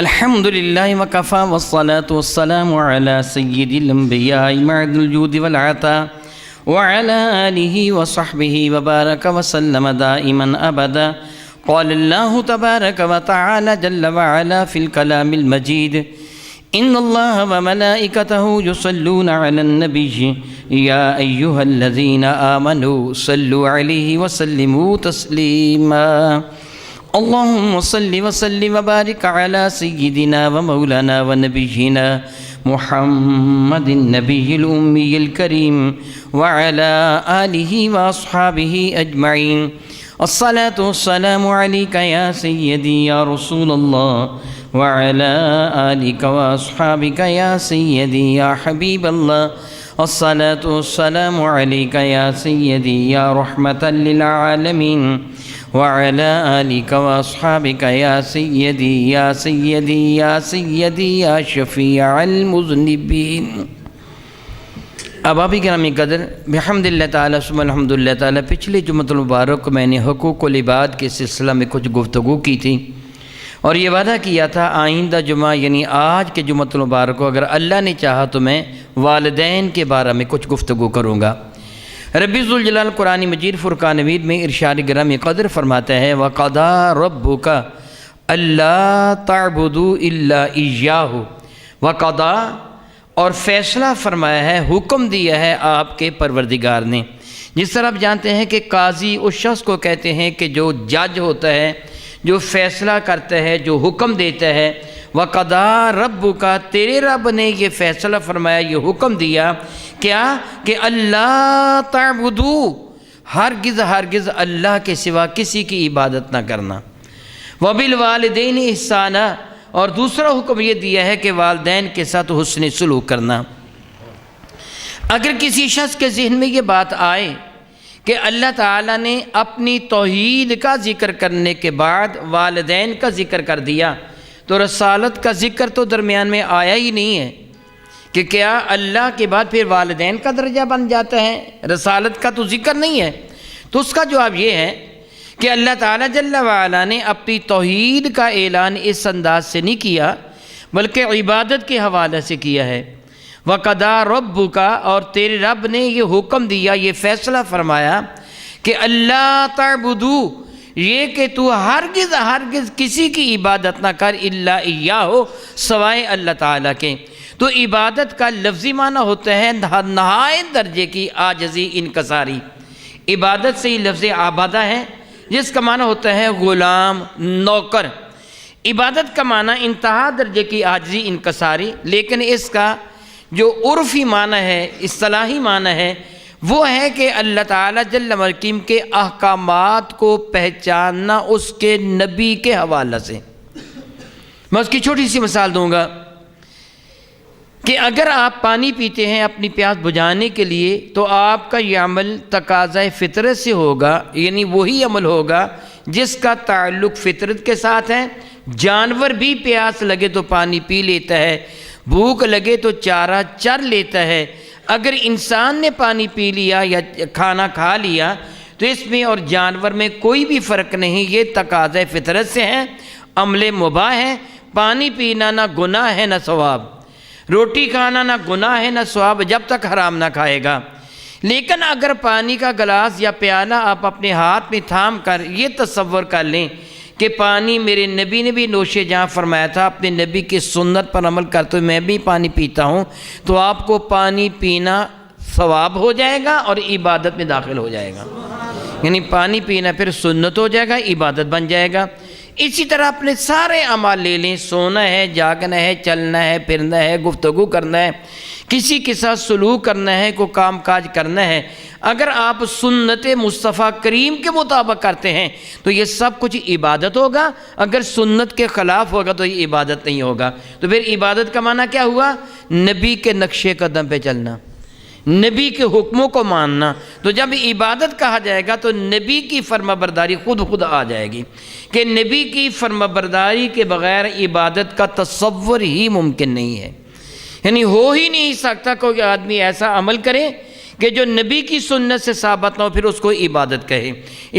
الحمد لله وكفى والصلاة والسلام على سيد الأنبياء معد الجود والعطاء وعلى آله وصحبه وبارك وسلم دائما أبدا. قال الله تبارك وتعالى جل وعلا في الكلام المجيد: إن الله وملائكته يصلون على النبي يا أيها الذين آمنوا صلوا عليه وسلموا تسليما. اللهم صل وسلم وبارك على سيدنا ومولانا ونبينا محمد النبي الأمي الكريم وعلى آله وأصحابه أجمعين. الصلاة والسلام عليك يا سيدي يا رسول الله وعلى آلك وأصحابك يا سيدي يا حبيب الله. الصلاة والسلام عليك يا سيدي يا رحمة للعالمين وعلى آلك وأصحابك يا سيدي يا سيدي يا سيدي يا شفيع المذنبين. احباب گرامی قدر، بحمد اللہ تعالیٰ ثم الحمد للہ تعالیٰ پچھلے جمعۃ المبارک کو میں نے حقوق العباد کے سلسلہ میں کچھ گفتگو کی تھی اور یہ وعدہ کیا تھا آئندہ جمعہ یعنی آج کے جمعۃ المبارک کو اگر اللہ نے چاہا تو میں والدین کے بارے میں کچھ گفتگو کروں گا. ربی ذوالجلال قرآن مجید فرقان حمید میں ارشاد گرامی قدر فرماتا ہے: وَقَضَىٰ رَبُّكَ أَلَّا تَعْبُدُوا إِلَّا إِيَّاهُ. وَقَضَىٰ اور فیصلہ فرمایا ہے، حکم دیا ہے آپ کے پروردگار نے. جس طرح آپ جانتے ہیں کہ قاضی اس شخص کو کہتے ہیں کہ جو جج ہوتا ہے، جو فیصلہ کرتا ہے، جو حکم دیتا ہے. وَقَضَىٰ رَبُّكَ تیرے رب نے یہ فیصلہ فرمایا، یہ حکم دیا کیا کہ اللہ تعبدو ہرگز اللہ کے سوا کسی کی عبادت نہ کرنا. وَبِالْوَالِدَيْنِ إِحْسَانًا اور دوسرا حکم یہ دیا ہے کہ والدین کے ساتھ حسن سلوک کرنا. اگر کسی شخص کے ذہن میں یہ بات آئے کہ اللہ تعالیٰ نے اپنی توحید کا ذکر کرنے کے بعد والدین کا ذکر کر دیا تو رسالت کا ذکر تو درمیان میں آیا ہی نہیں ہے کہ کیا اللہ کے بعد پھر والدین کا درجہ بن جاتا ہے؟ رسالت کا تو ذکر نہیں ہے. تو اس کا جواب یہ ہے کہ اللہ تعالیٰ جل وعلا نے اپنی توحید کا اعلان اس انداز سے نہیں کیا بلکہ عبادت کے حوالے سے کیا ہے. وَقَضَىٰ رَبُّكَ اور تیرے رب نے یہ حکم دیا، یہ فیصلہ فرمایا کہ اللہ تعبدو یہ کہ تو ہرگز کسی کی عبادت نہ کر الا ایاہ سوائے اللہ تعالیٰ کے. تو عبادت کا لفظی معنی ہوتا ہے نہایت درجے کی عاجزی انکساری. عبادت سے ہی لفظ عبادہ ہے جس کا معنی ہوتا ہے غلام، نوکر. عبادت کا معنی انتہا درجے کی عاجزی انکساری، لیکن اس کا جو عرفی معنی ہے، اصطلاحی معنی ہے، وہ ہے کہ اللہ تعالیٰ جل وعلا کے احکامات کو پہچاننا اس کے نبی کے حوالے سے. میں اس کی چھوٹی سی مثال دوں گا کہ اگر آپ پانی پیتے ہیں اپنی پیاس بجھانے کے لیے تو آپ کا یہ عمل تقاضۂ فطرت سے ہوگا، یعنی وہی عمل ہوگا جس کا تعلق فطرت کے ساتھ ہے. جانور بھی پیاس لگے تو پانی پی لیتا ہے، بھوک لگے تو چارہ چر لیتا ہے. اگر انسان نے پانی پی لیا یا کھانا کھا لیا تو اس میں اور جانور میں کوئی بھی فرق نہیں، یہ تقاضۂ فطرت سے ہے، عمل مباح ہے. پانی پینا نہ گناہ ہے نہ ثواب، روٹی کھانا نہ گناہ ہے نہ ثواب جب تک حرام نہ کھائے گا. لیکن اگر پانی کا گلاس یا پیالہ آپ اپنے ہاتھ میں تھام کر یہ تصور کر لیں کہ پانی میرے نبی نے بھی نوش جہاں فرمایا تھا، اپنے نبی کی سنت پر عمل کرتے ہوئے میں بھی پانی پیتا ہوں، تو آپ کو پانی پینا ثواب ہو جائے گا اور عبادت میں داخل ہو جائے گا. یعنی پانی پینا پھر سنت ہو جائے گا، عبادت بن جائے گا. اسی طرح اپنے سارے اعمال لے لیں، سونا ہے، جاگنا ہے، چلنا ہے، پھرنا ہے، گفتگو کرنا ہے، کسی کے ساتھ سلوک کرنا ہے، کوئی کام کاج کرنا ہے، اگر آپ سنت مصطفیٰ کریم کے مطابق کرتے ہیں تو یہ سب کچھ عبادت ہوگا. اگر سنت کے خلاف ہوگا تو یہ عبادت نہیں ہوگا. تو پھر عبادت کا معنی کیا ہوا؟ نبی کے نقش قدم پہ چلنا، نبی کے حکموں کو ماننا. تو جب عبادت کہا جائے گا تو نبی کی فرما برداری خود آ جائے گی کہ نبی کی فرما برداری کے بغیر عبادت کا تصور ہی ممکن نہیں ہے. یعنی ہو ہی نہیں سکتا کوئی آدمی ایسا عمل کرے کہ جو نبی کی سنت سے ثابت نہ ہو پھر اس کو عبادت کہے۔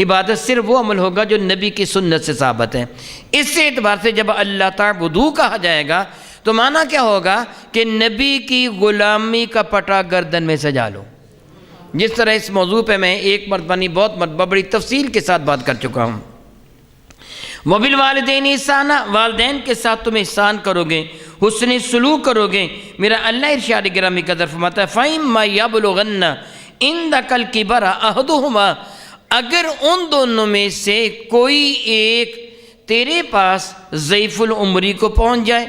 عبادت صرف وہ عمل ہوگا جو نبی کی سنت سے ثابت ہے۔ اس سے اعتبار سے جب اللہ تعبدو کہا جائے گا تو معنی کیا ہوگا کہ نبی کی غلامی کا پٹا گردن میں سجا لو۔ جس طرح اس موضوع پہ میں ایک مرتبہ نہیں بہت مرتبہ بڑی تفصیل کے ساتھ بات کر چکا ہوں۔ وَبِالْوَالِدَيْنِ احسانا، والدین کے ساتھ تم احسان کرو گے، حسن سلوک کرو گے۔ میرا اللہ ارشاد گرامی قدر فرماتا ہے فَإِمَّا يَبْلُغَنَّ عِندَكَ الْكِبَرَ أَحَدُهُمَا، اگر ان دونوں میں سے کوئی ایک تیرے پاس ضعیف العمری کو پہنچ جائے،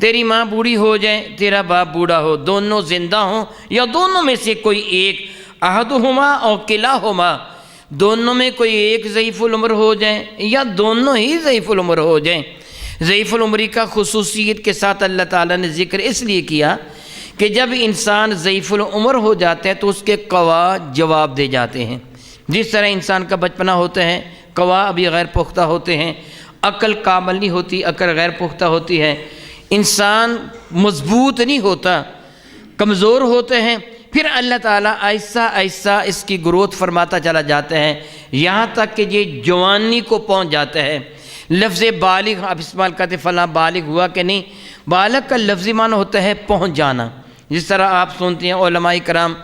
تیری ماں بوڑھی ہو جائے، تیرا باپ بوڑھا ہو، دونوں زندہ ہوں یا دونوں میں سے کوئی ایک، احدہما او کلاہما، دونوں میں کوئی ایک ضعیف العمر ہو جائے یا دونوں ہی ضعیف العمر ہو جائیں۔ ضعیف العمری کا خصوصیت کے ساتھ اللہ تعالیٰ نے ذکر اس لیے کیا کہ جب انسان ضعیف العمر ہو جاتا ہے تو اس کے قوا جواب دے جاتے ہیں۔ جس طرح انسان کا بچپنا ہوتا ہے، قوا ابھی غیر پختہ ہوتے ہیں، عقل کامل نہیں ہوتی، عقل غیر پختہ ہوتی ہے، انسان مضبوط نہیں ہوتا، کمزور ہوتے ہیں، پھر اللہ تعالیٰ آہستہ آہستہ اس کی گروتھ فرماتا چلا جاتا ہے یہاں تک کہ یہ جوانی کو پہنچ جاتا ہے۔ لفظ بالغ آپ استعمال کرتے فلاں بالغ ہوا کہ نہیں، بالغ کا لفظی معنی ہوتا ہے پہنچ جانا۔ جس طرح آپ سنتے ہیں علماء کرام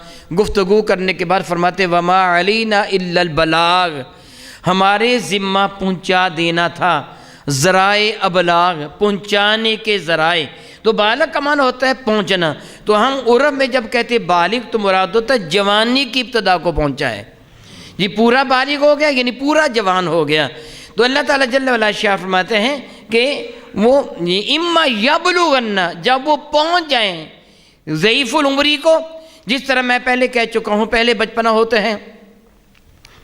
گفتگو کرنے کے بعد فرماتے وما علینا الا البلاغ، ہمارے ذمہ پہنچا دینا تھا، ذرائع ابلاغ پہنچانے کے ذرائع۔ تو بالغ کا معنی ہوتا ہے پہنچنا، تو ہم عرب میں جب کہتے بالغ تو مراد ہوتا ہے جوانی کی ابتدا کو پہنچا ہے، یہ پورا بالغ ہو گیا یعنی پورا جوان ہو گیا۔ تو اللہ تعالیٰ جل وعلا شاہ فرماتے ہیں کہ وہ اما یبلغن، جب وہ پہنچ جائیں ضعیف العمری کو، جس طرح میں پہلے کہہ چکا ہوں پہلے بچپنا ہوتے ہیں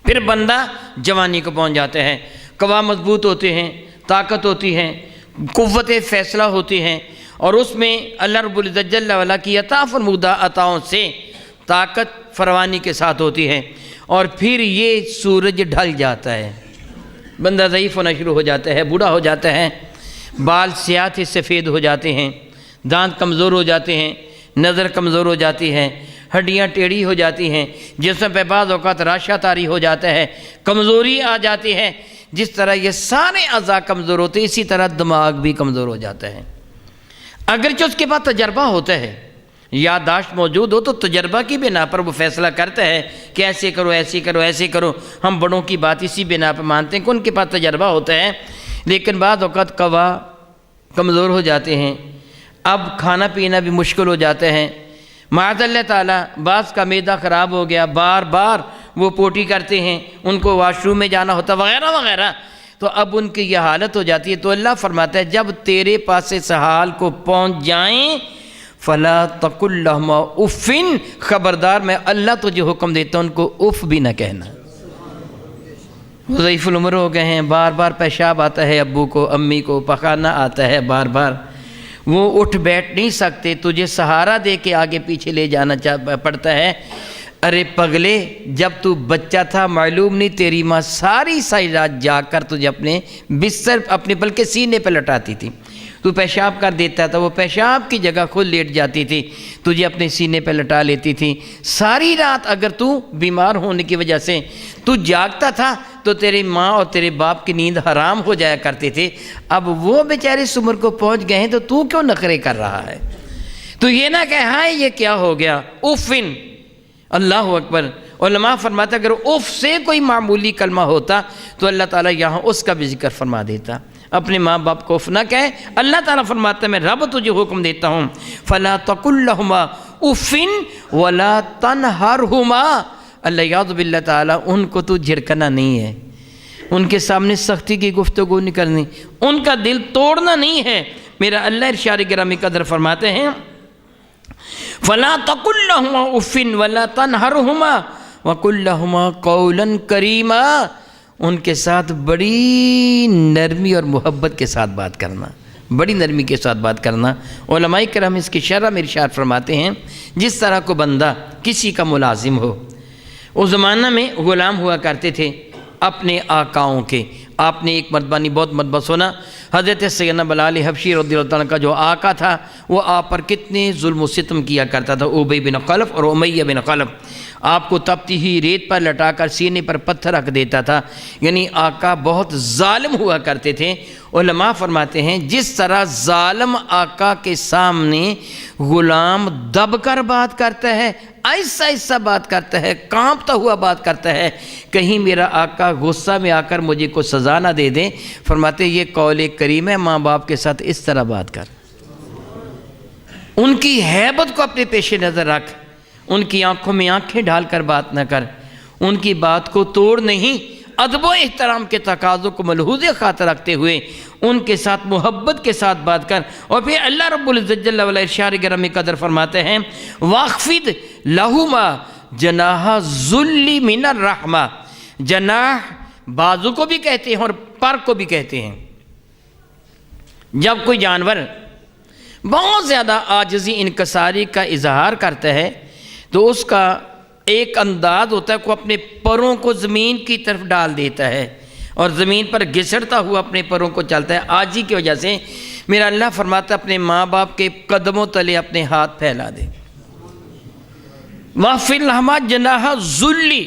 پھر بندہ جوانی کو پہنچ جاتے ہیں، قوا مضبوط ہوتے ہیں، طاقت ہوتی ہے، قوت فیصلہ ہوتی ہیں، اور اس میں اللہ رب العزت جل وعلا کی عطا فرمودہ عطاؤں سے طاقت فراوانی کے ساتھ ہوتی ہے، اور پھر یہ سورج ڈھل جاتا ہے، بندہ ضعیف ہونا شروع ہو جاتا ہے، بوڑھا ہو جاتا ہے، بال سیاہ سفید ہو جاتے ہیں، دانت کمزور ہو جاتے ہیں، نظر کمزور ہو جاتی ہے، ہڈیاں ٹیڑھی ہو جاتی ہیں، جسم پہ بعض اوقات راشہ طاری ہو جاتا ہے، کمزوری آ جاتی ہے۔ جس طرح یہ سارے اعضاء کمزور ہوتے ہیں اسی طرح دماغ بھی کمزور ہو جاتا ہے۔ اگرچہ اس کے بعد تجربہ ہوتا ہے، یادداشت موجود ہو تو تجربہ کی بنا پر وہ فیصلہ کرتا ہے کہ ایسے کرو ایسے کرو ایسے کرو، ہم بڑوں کی بات اسی بنا پر مانتے ہیں کہ ان کے پاس تجربہ ہوتا ہے، لیکن بعض اوقات قوا کمزور ہو جاتے ہیں، اب کھانا پینا بھی مشکل ہو جاتا ہے، معاذ اللہ تعالیٰ بعض کا معدہ خراب ہو گیا، بار بار وہ پوٹی کرتے ہیں، ان کو واش روم میں جانا ہوتا وغیرہ وغیرہ، تو اب ان کی یہ حالت ہو جاتی ہے۔ تو اللہ فرماتا ہے جب تیرے پاس اس حال کو پہنچ جائیں فلا تقل لہما اف، خبردار میں اللہ تجھے حکم دیتا ہوں ان کو اف بھی نہ کہنا۔ ضعیف العمر ہو گئے ہیں، بار بار پیشاب آتا ہے ابو کو امی کو، پخانہ آتا ہے بار بار، وہ اٹھ بیٹھ نہیں سکتے، تجھے سہارا دے کے آگے پیچھے لے جانا پڑتا ہے۔ ارے پگلے جب تو بچہ تھا معلوم نہیں تیری ماں ساری رات جاگ کر تجھے اپنے بستر اپنے بلکہ سینے پہ لٹاتی تھی، تو پیشاب کر دیتا تھا، وہ پیشاب کی جگہ خود لیٹ جاتی تھی، تجھے اپنے سینے پہ لٹا لیتی تھی ساری رات۔ اگر تو بیمار ہونے کی وجہ سے تو جاگتا تھا تو تیری ماں اور تیرے باپ کی نیند حرام ہو جایا کرتے تھے، اب وہ بیچارے اس عمر کو پہنچ گئے ہیں تو کیوں نخرے کر رہا ہے؟ تو یہ نہ کہ ہائے یہ کیا ہو گیا، اوفن، اللہ اکبر۔ علماء فرماتا اگر اف سے کوئی معمولی کلمہ ہوتا تو اللہ تعالیٰ یہاں اس کا بھی ذکر فرما دیتا، اپنے ماں باپ کو اف نہ کہے۔ اللہ تعالیٰ فرماتا ہے میں رب تجھے حکم دیتا ہوں فلا تقل لہما اف ولا تنہرہما، اللہ یعوذ باللہ تعالیٰ ان کو تو جھڑکنا نہیں ہے، ان کے سامنے سختی کی گفتگو نہیں کرنی، ان کا دل توڑنا نہیں ہے۔ میرا اللہ ارشاد گرامی قدر فرماتے ہیں فلا تقل لہما اف ولا تنہرہما وقل لہما قولا کریما، ان کے ساتھ بڑی نرمی اور محبت کے ساتھ بات کرنا، بڑی نرمی کے ساتھ بات کرنا۔ علماء کرام اس کی شرح میں ارشاد فرماتے ہیں جس طرح کو بندہ کسی کا ملازم ہو، اس زمانہ میں غلام ہوا کرتے تھے اپنے آقاؤں کے۔ آپ نے ایک مرتبہ نہیں بہت مرتبہ سنا حضرت سیدنا بلال حبشی رضی اللہ عنہ کا جو آقا تھا وہ آپ پر کتنے ظلم و ستم کیا کرتا تھا، ابی بن خلف اور امیہ بن خلف۔ آپ کو تپتی ہوئی ریت پر لٹا کر سینے پر پتھر رکھ دیتا تھا، یعنی آقا بہت ظالم ہوا کرتے تھے۔ علماء فرماتے ہیں جس طرح ظالم آقا کے سامنے غلام دب کر بات کرتا ہے، ایسا ایسا بات کرتا ہے، کانپتا ہوا بات کرتا ہے، کہیں میرا آقا غصہ میں آ کر مجھے کو سزا نہ دے دیں۔ فرماتے یہ قول کریم ہے، ماں باپ کے ساتھ اس طرح بات کر، ان کی ہیبت کو اپنے پیش نظر رکھ، ان کی آنکھوں میں آنکھیں ڈال کر بات نہ کر، ان کی بات کو توڑ نہیں، ادب و احترام کے تقاضوں کو ملحوظ خاطر رکھتے ہوئے ان کے ساتھ محبت کے ساتھ بات کر۔ اور پھر اللہ رب العزت جل وعلا ارشاد گرامی قدر فرماتے ہیں واخفض لَهُمَا جناح الذل من الرحمہ، جناح بازو کو بھی کہتے ہیں اور پر کو بھی کہتے ہیں۔ جب کوئی جانور بہت زیادہ عاجزی انکساری کا اظہار کرتا ہے تو اس کا ایک انداز ہوتا ہے کہ وہ اپنے پروں کو زمین کی طرف ڈال دیتا ہے اور زمین پر گھسڑتا ہوا اپنے پروں کو چلتا ہے۔ عاجزی کی وجہ سے میرا اللہ فرماتا ہے اپنے ماں باپ کے قدموں تلے اپنے ہاتھ پھیلا دے۔ وَاخْفِضْ لَهُمَا جَنَاحَ الذُّلِّ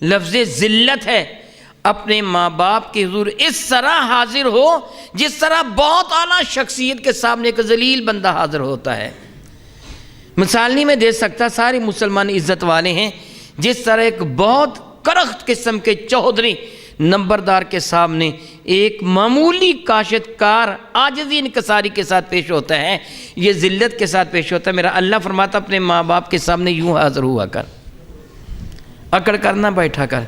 لفظ ذلت ہے، اپنے ماں باپ کے حضور اس طرح حاضر ہو جس طرح بہت اعلیٰ شخصیت کے سامنے ایک ذلیل بندہ حاضر ہوتا ہے۔ مثال نہیں میں دے سکتا، سارے مسلمان عزت والے ہیں، جس طرح ایک بہت کرخت قسم کے چودھری نمبردار کے سامنے ایک معمولی کاشتکار عاجزی انکساری کے ساتھ پیش ہوتا ہے، یہ ذلت کے ساتھ پیش ہوتا ہے۔ میرا اللہ فرماتا اپنے ماں باپ کے سامنے یوں حاضر ہوا کر، اکڑ کر نہ بیٹھا کر،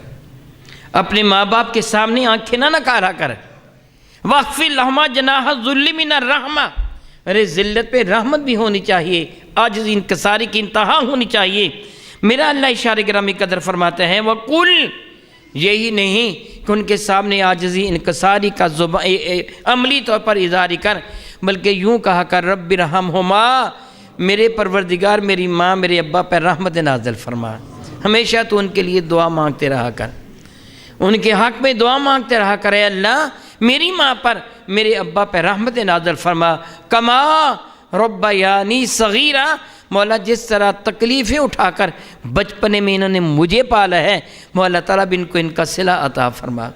اپنے ماں باپ کے سامنے آنکھیں نہ نکارا کر۔ وَاخْفِضْ لَهُمَا جَنَاحَ الذُّلِّ مِنَ الرَّحْمَةِ، ارے ذلت پہ رحمت بھی ہونی چاہیے، عاجزی انکساری کی انتہا ہونی چاہیے۔ میرا اللہ اشارہ گرامی قدر فرماتا ہے وَقُلْ، یہی نہیں کہ ان کے سامنے عاجزی انکساری کا عملی طور پر اظہار کر، بلکہ یوں کہا کر رب ارحمہما، میرے پروردگار میری ماں میرے ابا پر رحمت نازل فرما۔ ہمیشہ تو ان کے لیے دعا مانگتے رہا کر، ان کے حق میں دعا مانگتے رہا کر، اے اللہ میری ماں پر میرے ابا پر رحمت نازل فرما۔ کما ربیانی صغیرہ، مولا جس طرح تکلیفیں اٹھا کر بچپنے میں انہوں نے مجھے پالا ہے، مولا تعالیٰ بھی ان کو ان کا صلہ عطا فرما۔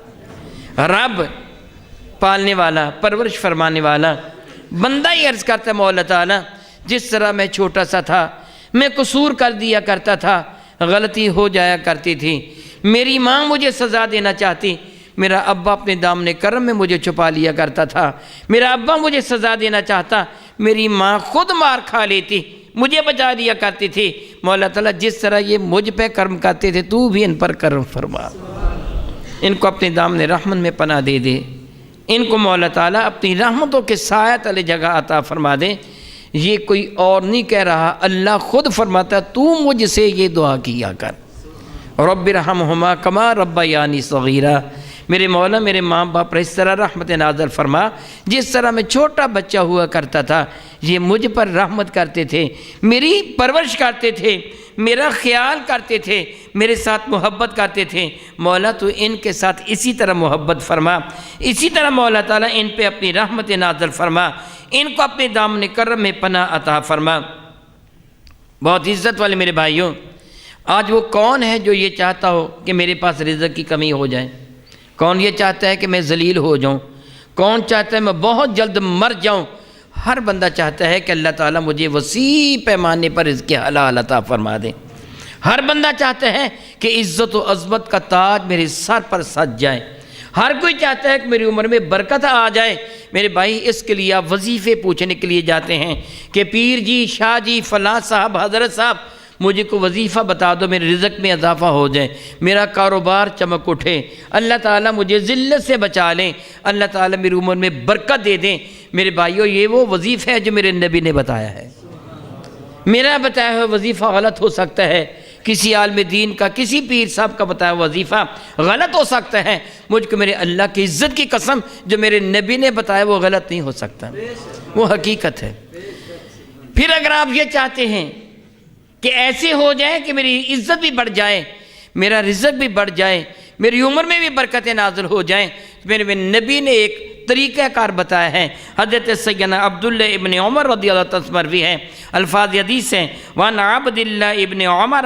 رب پالنے والا، پرورش فرمانے والا، بندہ ہی عرض کرتا ہے مولا تعالیٰ جس طرح میں چھوٹا سا تھا میں قصور کر دیا کرتا تھا، غلطی ہو جایا کرتی تھی، میری ماں مجھے سزا دینا چاہتی، میرا ابا اپنے دامن کرم میں مجھے چھپا لیا کرتا تھا، میرا ابا مجھے سزا دینا چاہتا، میری ماں خود مار کھا لیتی، مجھے بچا دیا کرتی تھی۔ مولا تعالیٰ جس طرح یہ مجھ پہ کرم کرتے تھے تو بھی ان پر کرم فرما، ان کو اپنے دامن رحمت میں پناہ دے دے، ان کو مولا تعالیٰ اپنی رحمتوں کے سایہ تلے جگہ عطا فرما دے۔ یہ کوئی اور نہیں کہہ رہا، اللہ خود فرماتا ہے تو مجھ سے یہ دعا کیا کر، رب ارحمہما کما ربیانی صغیرہ، میرے مولا میرے ماں باپ پر اس طرح رحمت نازل فرما جس طرح میں چھوٹا بچہ ہوا کرتا تھا، یہ مجھ پر رحمت کرتے تھے، میری پرورش کرتے تھے، میرا خیال کرتے تھے، میرے ساتھ محبت کرتے تھے، مولا تو ان کے ساتھ اسی طرح محبت فرما، اسی طرح مولا تعالیٰ ان پہ اپنی رحمت نازل فرما، ان کو اپنے دامن کرم میں پناہ عطا فرما۔ بہت عزت والے میرے بھائیوں، آج وہ کون ہے جو یہ چاہتا ہو کہ میرے پاس رزق کی کمی ہو جائے؟ کون یہ چاہتا ہے کہ میں ذلیل ہو جاؤں؟ کون چاہتا ہے میں بہت جلد مر جاؤں؟ ہر بندہ چاہتا ہے کہ اللہ تعالیٰ مجھے وسیع پیمانے پر رزق حلال عطا فرما دے۔ ہر بندہ چاہتا ہے کہ عزت و عظمت کا تاج میرے سر پر سج جائے۔ ہر کوئی چاہتا ہے کہ میری عمر میں برکت آ جائے۔ میرے بھائی اس کے لیے آپ وظیفے پوچھنے کے لیے جاتے ہیں کہ پیر جی، شاہ جی، فلاں صاحب، حضرت صاحب مجھے کو وظیفہ بتا دو، میرے رزق میں اضافہ ہو جائے، میرا کاروبار چمک اٹھے، اللہ تعالیٰ مجھے ذلت سے بچا لیں، اللہ تعالیٰ میری عمر میں برکت دے دیں۔ میرے بھائیو یہ وہ وظیفہ ہے جو میرے نبی نے بتایا ہے۔ میرا بتایا ہوا وظیفہ غلط ہو سکتا ہے، کسی عالم دین کا، کسی پیر صاحب کا بتایا ہوا وظیفہ غلط ہو سکتا ہے، مجھ کو میرے اللہ کی عزت کی قسم جو میرے نبی نے بتایا وہ غلط نہیں ہو سکتا، وہ حقیقت ہے۔ پھر اگر آپ یہ چاہتے ہیں کہ ایسے ہو جائے کہ میری عزت بھی بڑھ جائے، میرا رزق بھی بڑھ جائے، میری عمر میں بھی برکتیں نازل ہو جائیں، تو میرے نبی نے ایک طریقہ کار بتایا ہے۔ حضرت سیدنا عبداللہ ابن عمر رضی اللہ تعالیٰ مروی ہے، الفاظ حدیث ہیں، وَعَنْ عَبْدِ اللَّهِ ابن عمر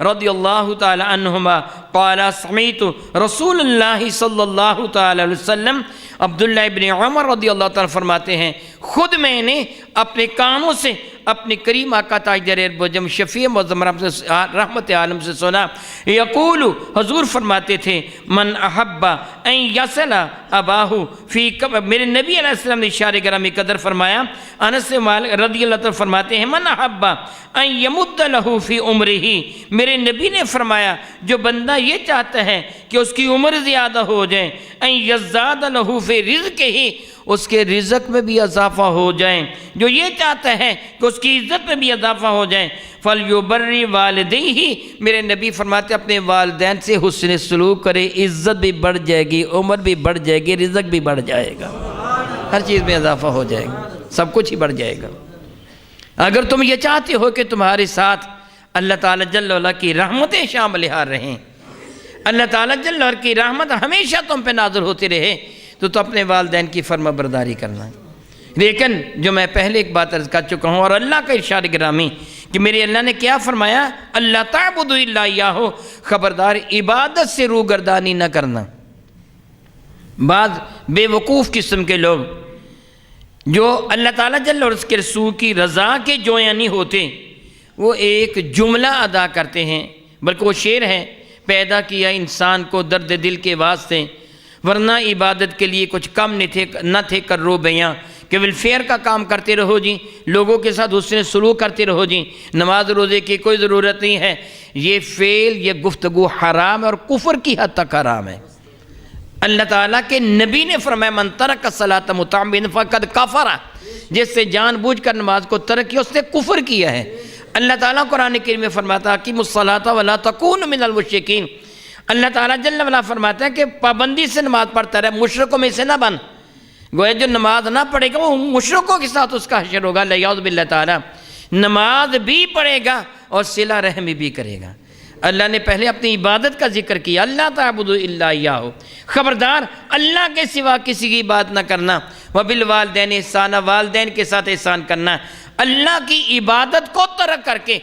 رضی اللہ تعالیٰ عنہما قال سمعت رسول اللہ صلی اللہ تعالیٰ علیہ وسلم، عبداللہ ابن عمر رضی اللہ تعالیٰ فرماتے ہیں خود میں نے اپنے کانوں سے اپنی کریم آقا تاجدار بجم شفیع معظم رحمت عالم سے سنا، یقول حضور فرماتے تھے من احب ان یصل اباہ فی میرے نبی علیہ السلام نے اشارے گرامی قدر فرمایا، انس رضی اللہ تعالیٰ فرماتے ہیں من احب ان یمد لہ فی عمرہ، میرے نبی نے فرمایا جو بندہ یہ چاہتا ہے کہ اس کی عمر زیادہ ہو جائے، ان یزداد لہ فی رزقہ، اس کے رزق میں بھی اضافہ ہو جائیں، جو یہ چاہتا ہے کہ اس کی عزت میں بھی اضافہ ہو جائیں، فَلْيُبَرِّ وَالِدَيْهِ، میرے نبی فرماتے اپنے والدین سے حسن سلوک کرے، عزت بھی بڑھ جائے گی، عمر بھی بڑھ جائے گی، رزق بھی بڑھ جائے گا، ہر چیز میں اضافہ ہو جائے گا، سب کچھ ہی بڑھ جائے گا۔ اگر تم یہ چاہتے ہو کہ تمہارے ساتھ اللہ تعالیٰ جل وعلا کی رحمتیں شامل حال رہیں، اللہ تعالیٰ جل وعلا کی رحمت ہمیشہ تم پہ نازل ہوتی رہے، تو اپنے والدین کی فرما برداری کرنا ہے۔ لیکن جو میں پہلے ایک بات عرض کر چکا ہوں، اور اللہ کا ارشاد گرامی کہ میرے اللہ نے کیا فرمایا، اللہ تعبدوا الا ایاہ، خبردار عبادت سے روگردانی نہ کرنا۔ بعض بے وقوف قسم کے لوگ جو اللہ تعالیٰ جل اور اس کے رسول کی رضا کے جویاں نہیں ہوتے، وہ ایک جملہ ادا کرتے ہیں، بلکہ وہ شعر ہے، پیدا کیا انسان کو درد دل کے واسطے، ورنہ عبادت کے لیے کچھ کم نہ تھے کر رو بیاں، کہ ویلفیئر کا کام کرتے رہو جی، لوگوں کے ساتھ حسن سلوک کرتے رہو جی، نماز روزے کی کوئی ضرورت نہیں ہے۔ یہ فعل، یہ گفتگو حرام ہے اور کفر کی حد تک حرام ہے۔ اللہ تعالیٰ کے نبی نے فرمایا من ترک الصلاۃ متعمدا فقد کفر، جس سے جان بوجھ کر نماز کو ترک کیا اس نے کفر کیا ہے۔ اللہ تعالیٰ قرآن کریم میں فرماتا اقیموا الصلاۃ ولا تکونوا من المشرکین، اللہ تعالیٰ جل وعلا فرماتا ہے کہ پابندی سے نماز پڑھتا رہے، مشرکوں میں سے نہ بن، گویا جو نماز نہ پڑھے گا وہ مشرکوں کے ساتھ اس کا حشر ہوگا، لیعوذ باللہ تعالیٰ۔ نماز بھی پڑھے گا اور صلہ رحمی بھی کرے گا۔ اللہ نے پہلے اپنی عبادت کا ذکر کیا، اللہ تعبدوا الا ایاہ، خبردار اللہ کے سوا کسی کی بات نہ کرنا، وبالوالدین احسانا، والدین کے ساتھ احسان کرنا۔ اللہ کی عبادت کو ترک کر کے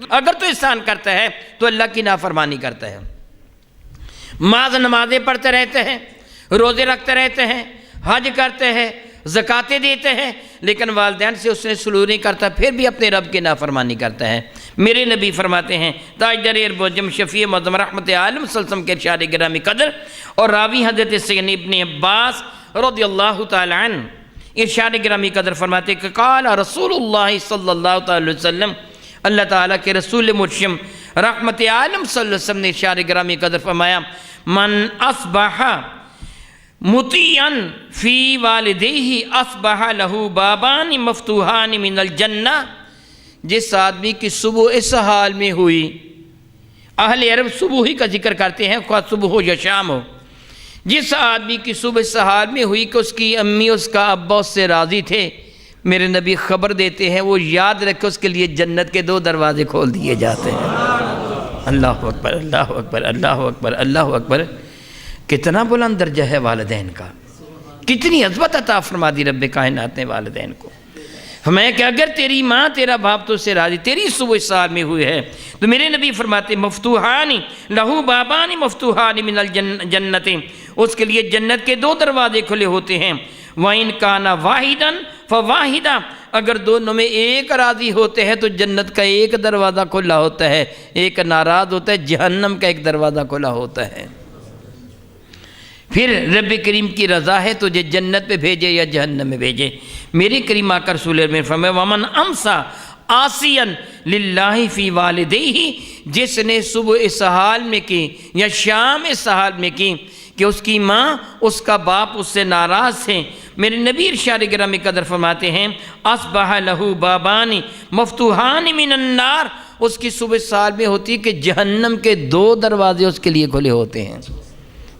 اگر تو احسان کرتا ہے تو اللہ کی نافرمانی کرتا ہے۔ نمازیں پڑھتے رہتے ہیں، روزے رکھتے رہتے ہیں، حج کرتے ہیں، زکاتیں دیتے ہیں، لیکن والدین سے اس نے سلوک نہیں کرتا، پھر بھی اپنے رب کی نافرمانی کرتا ہے۔ میرے نبی فرماتے ہیں تاجدار ارب و عجم شفیع معظم رحمت عالم صلی اللہ علیہ وسلم کے ارشاد گرامی قدر اور راوی حضرت سیدنا ابن عباس رضی اللہ تعالی عنہ ارشاد گرامی قدر فرماتے کہ قال رسول اللہ صلی اللہ تعالی وسلم، اللہ تعالیٰ کے رسول مرشم رحمت عالم صلی اللہ علیہ وسلم نے ارشاد گرامی قدر فرمایا من اصبح مطیعا فی والدیہ اصبح لہ بابان مفتوحان من الجنہ، جس آدمی کی صبح اس حال میں ہوئی، اہل عرب صبح ہی کا ذکر کرتے ہیں، خواہ صبح ہو یا شام ہو، جس آدمی کی صبح اس حال میں ہوئی کہ اس کی امی اس کا ابا اس سے راضی تھے، میرے نبی خبر دیتے ہیں وہ یاد رکھے اس کے لیے جنت کے 2 دروازے کھول دیے جاتے ہیں۔ اللہ اکبر، اللہ اکبر، اللہ اکبر، اللہ اکبر۔ کتنا بلند درجہ ہے والدین کا، کتنی عظمت عطا فرما دی رب کائنات نے والدین کو۔ فرمایا کہ اگر تیری ماں تیرا باپ تو سے راضی، تیری صبح اس سال میں ہوئی ہے، تو میرے نبی فرماتے مفتوحانی لہو بابانی مفتوحانی من الجنت، اس کے لیے جنت کے 2 دروازے کھلے ہوتے ہیں۔ وَإِن كَانَ وَاحِدًا فَوَاحِدًا، اگر دونوں میں ایک راضی ہوتے ہیں تو جنت کا 1 دروازہ کھلا ہوتا ہے، ایک ناراض ہوتا ہے، جہنم کا 1 دروازہ کھلا ہوتا ہے۔ پھر رب کریم کی رضا ہے تجھے جنت میں بھیجے یا جہنم میں بھیجے۔ میرے کریم آقا رسول اللہ نے فرمایا وَمَنْ أَمْسَى عَاصِيًا لِلَّهِ فِي وَالِدَيْهِ، جس نے صبح اس حال میں کی یا شام اس حال میں کی کہ اس کی ماں اس کا باپ اس سے ناراض تھے، میرے نبی ارشاد گرامی قدر فرماتے ہیں اصبح لہو بابانی مفتوحان من النار، اس کی صبح اس حال میں ہوتی کہ جہنم کے 2 دروازے اس کے لیے کھلے ہوتے ہیں۔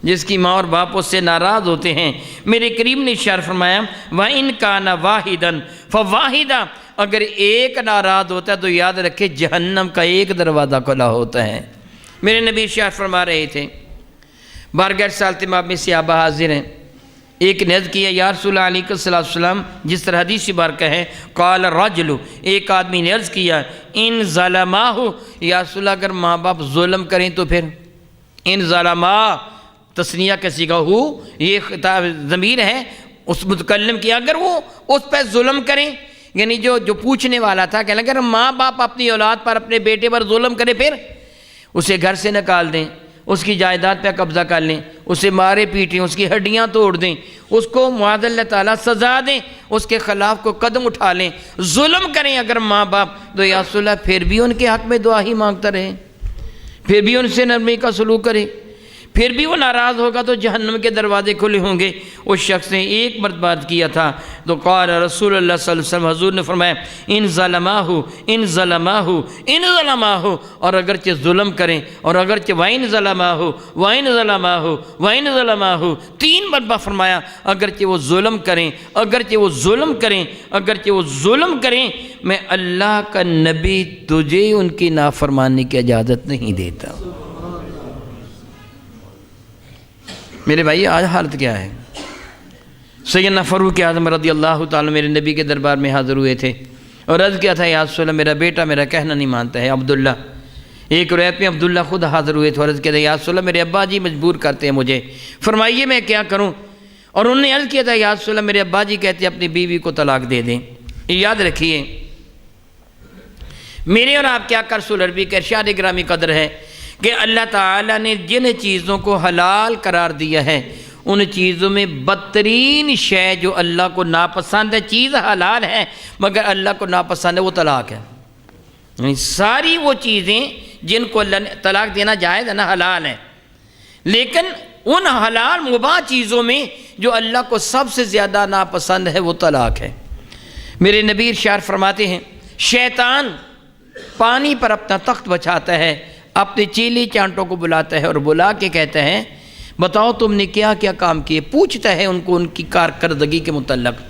جس کی ماں اور باپ اس سے ناراض ہوتے ہیں، میرے کریم نے ارشاد فرمایا وَإِن كَانَ وَاحِدًا فَوَاحِدًا، اگر ایک ناراض ہوتا ہے تو یاد رکھے جہنم کا 1 دروازہ کھلا ہوتا ہے۔ میرے نبی ارشاد فرما رہے تھے بارگاہ رسالت مآب میں صحابہ حاضر ہیں، ایک نے عرض کیا یا رسول اللہ علیہ السلام، جس طرح حدیث مبارکہ ہے، قال الرجل، ایک آدمی نے عرض کیا، ان ظلماہ، یا رسول اللہ اگر ماں باپ ظلم کریں تو پھر؟ ان ظلما تثنیہ کا صیغہ ہو، یہ خطاب ضمیر ہے اس متکلم کی، اگر وہ اس پہ ظلم کریں، یعنی جو پوچھنے والا تھا کہ اگر ماں باپ اپنی اولاد پر، اپنے بیٹے پر ظلم کرے پھر اسے گھر سے نکال دیں، اس کی جائیداد پہ قبضہ کر لیں، اسے مارے پیٹیں، اس کی ہڈیاں توڑ دیں، اس کو معاذ اللہ تعالیٰ سزا دیں، اس کے خلاف کو قدم اٹھا لیں، ظلم کریں اگر ماں باپ، تو یا رسول اللہ پھر بھی ان کے حق میں دعا ہی مانگتا رہے، پھر بھی ان سے نرمی کا سلوک کرے، پھر بھی وہ ناراض ہوگا تو جہنم کے دروازے کھلے ہوں گے۔ اس شخص نے ایک مرتبہ کیا تھا تو قال رسول اللہ صلی اللہ علیہ وسلم، حضور نے فرمایا ان ظلماہ ان ظلماہ ان ظلماہ، اور اگرچہ ظلم کریں، اور اگرچہ وَإِن ظلماہ وَإِن ظلماہ وَإِن ظلماہ، 3 مرتبہ فرمایا اگرچہ وہ ظلم کریں، اگرچہ وہ ظلم کریں، اگرچہ وہ ظلم کریں، میں اللہ کا نبی تجھے ان کی نافرمانی کی اجازت نہیں دیتا۔ میرے بھائی آج حالت کیا ہے؟ سیدنا فاروق اعظم رضی اللہ تعالیٰ میرے نبی کے دربار میں حاضر ہوئے تھے اور عرض کیا تھا یا رسول اللہ میرا بیٹا میرا کہنا نہیں مانتا ہے عبداللہ۔ ایک روایت میں عبداللہ خود حاضر ہوئے تھے، عرض کیا تھا یا رسول اللہ میرے ابا جی مجبور کرتے ہیں مجھے، فرمائیے میں کیا کروں؟ اور انہوں نے عرض کیا تھا یا رسول اللہ میرے ابا جی کہتے ہیں اپنی بیوی کو طلاق دے دیں۔ یاد رکھیے میرے اور آپ کیا رسول عربی کا ارشاد گرامی قدر ہے کہ اللہ تعالیٰ نے جن چیزوں کو حلال قرار دیا ہے ان چیزوں میں بدترین شے جو اللہ کو ناپسند ہے، چیز حلال ہے مگر اللہ کو ناپسند ہے، وہ طلاق ہے۔ یعنی ساری وہ چیزیں جن کو اللہ نے طلاق دینا جائز ہے نا، حلال ہے، لیکن ان حلال مباح چیزوں میں جو اللہ کو سب سے زیادہ ناپسند ہے وہ طلاق ہے۔ میرے نبی ارشاد فرماتے ہیں شیطان پانی پر اپنا تخت بچھاتا ہے، اپنے چیلی چانٹوں کو بلاتا ہے اور بلا کے کہتا ہے بتاؤ تم نے کیا کیا کام کیے، پوچھتا ہے ان کو ان کی کارکردگی کے متعلق۔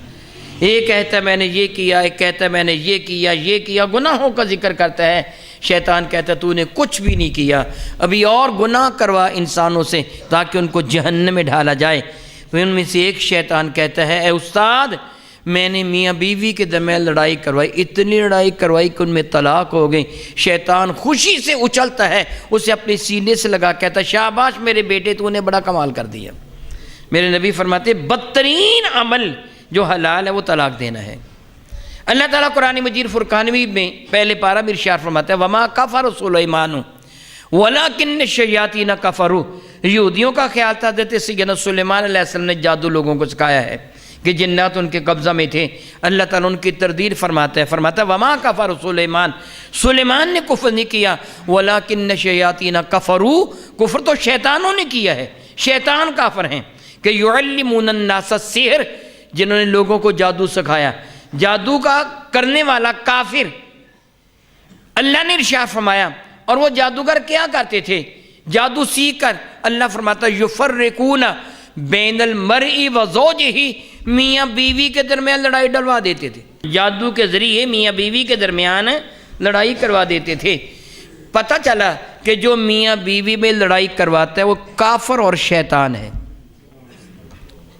ایک کہتا ہے میں نے یہ کیا، ایک کہتا ہے میں نے یہ کیا، گناہوں کا ذکر کرتا ہے۔ شیطان کہتا ہے تو نے کچھ بھی نہیں کیا، ابھی اور گناہ کروا انسانوں سے تاکہ ان کو جہنم میں ڈالا جائے۔ تو ان میں سے ایک شیطان کہتا ہے اے استاد میں نے میاں بیوی کے درمیان لڑائی کروائی، اتنی لڑائی کروائی کہ ان میں طلاق ہو گئی۔ شیطان خوشی سے اچھلتا ہے، اسے اپنے سینے سے لگا کہتا ہے شاباش میرے بیٹے تو نے بڑا کمال کر دیا۔ میرے نبی فرماتے بدترین عمل جو حلال ہے وہ طلاق دینا ہے۔ اللہ تعالیٰ قرآن مجید فرقان میں پہلے پارہ میں ارشاد فرماتا ہے وما کفر سلیمان ولکن الشیاطین کفروا، یہودیوں کا خیال تھا حضرت سیدنا سلیمان علیہ السلام نے جادو لوگوں کو سکھایا ہے کہ جنات ان کے قبضہ میں تھے۔ اللہ تعالیٰ ان کی تردید فرماتا ہے وما کفر سلیمان، سلیمان نے کفر نہیں کیا، ولکن الشیاطین کفروا، کفر تو شیطانوں نے کیا ہے، شیطان کافر ہیں کہ یعلمون الناس السحر، جنہوں نے لوگوں کو جادو سکھایا، جادو کا کرنے والا کافر۔ اللہ نے ارشاد فرمایا اور وہ جادوگر کیا کرتے تھے؟ جادو سیکھ کر اللہ فرماتا یفرقون بین المرء و زوجہ، میاں بیوی کے درمیان لڑائی ڈلوا دیتے تھے، جادو کے ذریعے میاں بیوی کے درمیان لڑائی کروا دیتے تھے۔ پتہ چلا کہ جو میاں بیوی میں لڑائی کرواتا ہے وہ کافر اور شیطان ہے۔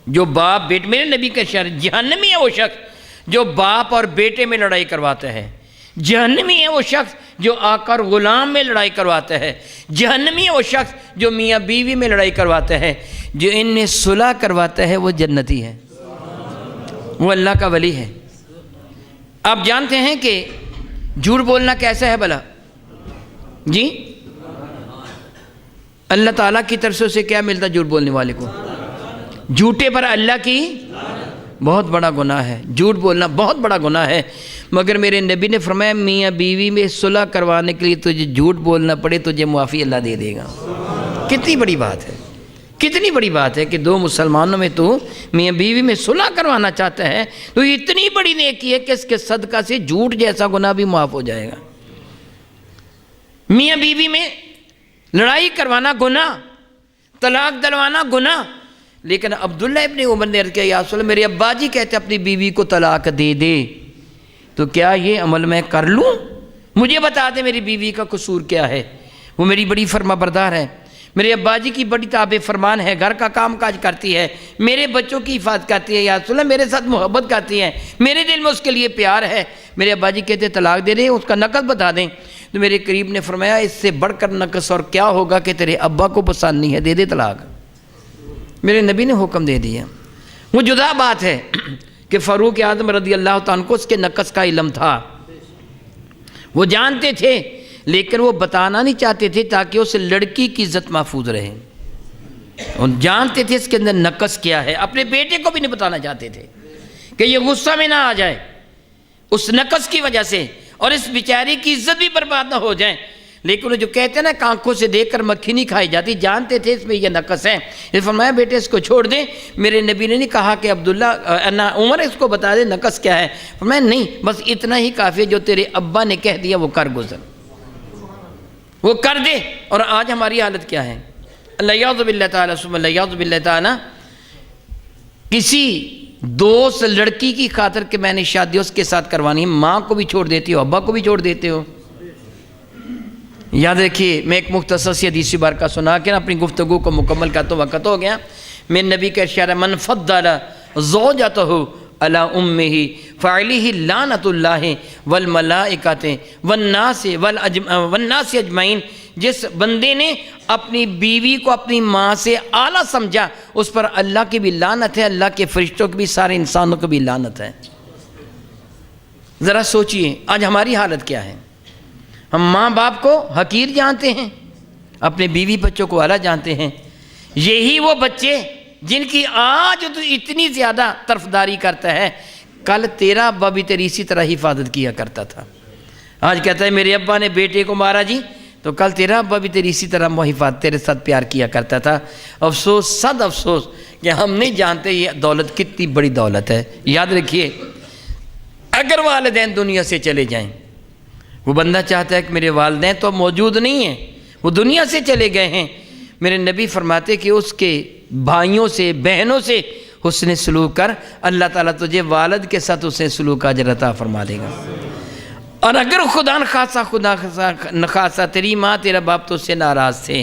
جو باپ بیٹے، میرے نبی کا ارشاد جہنمی ہے وہ شخص جو باپ اور بیٹے میں لڑائی کرواتا ہے، جہنمی ہے وہ شخص جو آقا اور غلام میں لڑائی کرواتا ہے، جہنمی ہے وہ شخص جو میاں بیوی میں لڑائی کرواتا ہے۔ جو ان میں صلح کرواتا ہے وہ جنتی ہے، وہ اللہ کا ولی ہے۔ آپ جانتے ہیں کہ جھوٹ بولنا کیسا ہے بھلا؟ جی اللہ تعالیٰ کی طرف سے اسے کیا ملتا جھوٹ بولنے والے کو؟ جھوٹے پر اللہ کی بہت بڑا گناہ ہے، جھوٹ بولنا بہت بڑا گناہ ہے، مگر میرے نبی نے فرمایا میاں بیوی میں صلح کروانے کے لیے تجھے جھوٹ بولنا پڑے تجھے معافی اللہ دے دے گا۔ کتنی بڑی بات ہے، کتنی بڑی بات ہے کہ دو مسلمانوں میں تو میاں بیوی میں صلح کروانا چاہتا ہے تو اتنی بڑی نیکی ہے کہ اس کے صدقہ سے جھوٹ جیسا گناہ بھی معاف ہو جائے گا۔ میاں بیوی میں لڑائی کروانا گناہ، طلاق دلوانا گناہ، لیکن عبداللہ ابن عمر نے عرض کیا یا رسول اللہ میرے ابا جی کہتے اپنی بیوی کو طلاق دے دے، تو کیا یہ عمل میں کر لوں؟ مجھے بتا دے میری بیوی کا قصور کیا ہے، وہ میری بڑی فرما بردار ہے۔ میرے ابا جی کی بڑی تابع فرمان ہے، گھر کا کام کاج کرتی ہے، میرے بچوں کی حفاظت کرتی ہے، یا رسول اللہ میرے ساتھ محبت کرتی ہے، میرے دل میں اس کے لیے پیار ہے۔ میرے ابا جی کہتے طلاق دے رہے ہیں، اس کا نقص بتا دیں۔ تو میرے قریب نے فرمایا اس سے بڑھ کر نقص اور کیا ہوگا کہ تیرے ابا کو پسند نہیں ہے، دے دے طلاق۔ میرے نبی نے حکم دے دیا۔ وہ جدا بات ہے کہ فاروق اعظم رضی اللہ تعالیٰ عنہ کو اس کے نقص کا علم تھا، وہ جانتے تھے، لیکن وہ بتانا نہیں چاہتے تھے تاکہ اس لڑکی کی عزت محفوظ رہے۔ اور جانتے تھے اس کے اندر نقص کیا ہے، اپنے بیٹے کو بھی نہیں بتانا چاہتے تھے کہ یہ غصہ میں نہ آ جائے اس نقص کی وجہ سے، اور اس بیچاری کی عزت بھی برباد نہ ہو جائے۔ لیکن وہ جو کہتے ہیں نا کہ آنکھوں سے دیکھ کر مکھی نہیں کھائی جاتی، جانتے تھے اس میں یہ نقص ہے۔ اس فرمایا بیٹے اس کو چھوڑ دیں۔ میرے نبی نے نہیں کہا کہ عبداللہ عمر اس کو بتا دے نقص کیا ہے، فرمایا نہیں، بس اتنا ہی کافی ہے، جو تیرے ابا نے کہہ دیا وہ کر گزر، وہ کر دے۔ اور آج ہماری حالت کیا ہے؟ اللہ یعوذ باللہ تعالیٰ ثم اللہ یعوذ باللہ تعالیٰ، کسی دوست لڑکی کی خاطر کہ میں نے شادی اس کے ساتھ کروانی ہے، ماں کو بھی چھوڑ دیتے ہو، ابا کو بھی چھوڑ دیتے ہو۔ یاد رکھیے، میں ایک مختصر سی حدیث بار کا سنا کے اپنی گفتگو کو مکمل کرتا ہوں، وقت ہو گیا۔ میرے نبی کا ارشاد ہے من فضل زوجتہ علی امہ فعلیہ لعنۃ اللہ والملائکۃ والناس اجمعین، جس بندے نے اپنی بیوی کو اپنی ماں سے اعلیٰ سمجھا اس پر اللہ کی بھی لعنت ہے، اللہ کے فرشتوں کی بھی، سارے انسانوں کی بھی لعنت ہے۔ ذرا سوچئے آج ہماری حالت کیا ہے؟ ہم ماں باپ کو حقیر جانتے ہیں، اپنے بیوی بچوں کو اعلیٰ جانتے ہیں۔ یہی وہ بچے جن کی آج تو اتنی زیادہ طرفداری کرتا ہے، کل تیرا ابا بھی تیری اسی طرح حفاظت کیا کرتا تھا۔ آج کہتا ہے میرے ابا نے بیٹے کو مارا جی، تو کل تیرا ابا بھی تیری اسی طرح حفاظت، تیرے ساتھ پیار کیا کرتا تھا۔ افسوس، صد افسوس کہ ہم نہیں جانتے یہ دولت کتنی بڑی دولت ہے۔ یاد رکھیے، اگر والدین دنیا سے چلے جائیں، وہ بندہ چاہتا ہے کہ میرے والدین تو موجود نہیں ہیں، وہ دنیا سے چلے گئے ہیں، میرے نبی فرماتے کہ اس کے بھائیوں سے بہنوں سے حسن سلوک کر، اللہ تعالیٰ تجھے والد کے ساتھ حسن سلوک کا اجر عطا فرما دے گا۔ اور اگر خدا نخواستہ تیری ماں تیرا باپ تو اس سے ناراض تھے،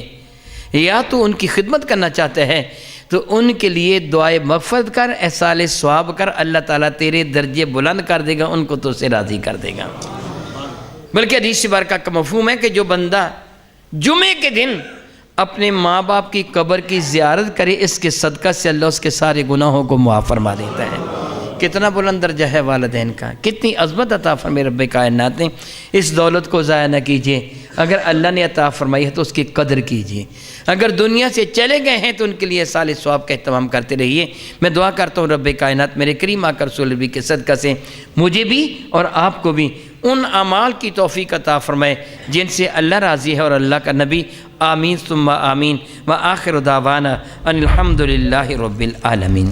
یا تو ان کی خدمت کرنا چاہتا ہے، تو ان کے لیے دعائے مغفرت کر، احصال ثواب کر، اللہ تعالیٰ تیرے درجے بلند کر دے گا، ان کو تو سے راضی کر دے گا۔ بلکہ حدیث بارکہ کا مفہوم ہے کہ جو بندہ جمعے کے دن اپنے ماں باپ کی قبر کی زیارت کرے، اس کے صدقہ سے اللہ اس کے سارے گناہوں کو معاف فرما دیتا ہے۔ کتنا بلند درجہ ہے والدین کا، کتنی عظمت عطا فرمائے رب کائنات نے۔ اس دولت کو ضائع نہ کیجیے، اگر اللہ نے عطا فرمائی ہے تو اس کی قدر کیجیے، اگر دنیا سے چلے گئے ہیں تو ان کے لیے سال ثواب کا اہتمام کرتے رہیے۔ میں دعا کرتا ہوں رب کائنات میرے کریم آقا رسول نبی کے صدقہ سے مجھے بھی اور آپ کو بھی ان اعمال کی توفیق عطا فرمائے جن سے اللہ راضی ہے اور اللہ کا نبی۔ آمین ثم آمین، وآخر دعوانا ان الحمد للہ رب العالمین۔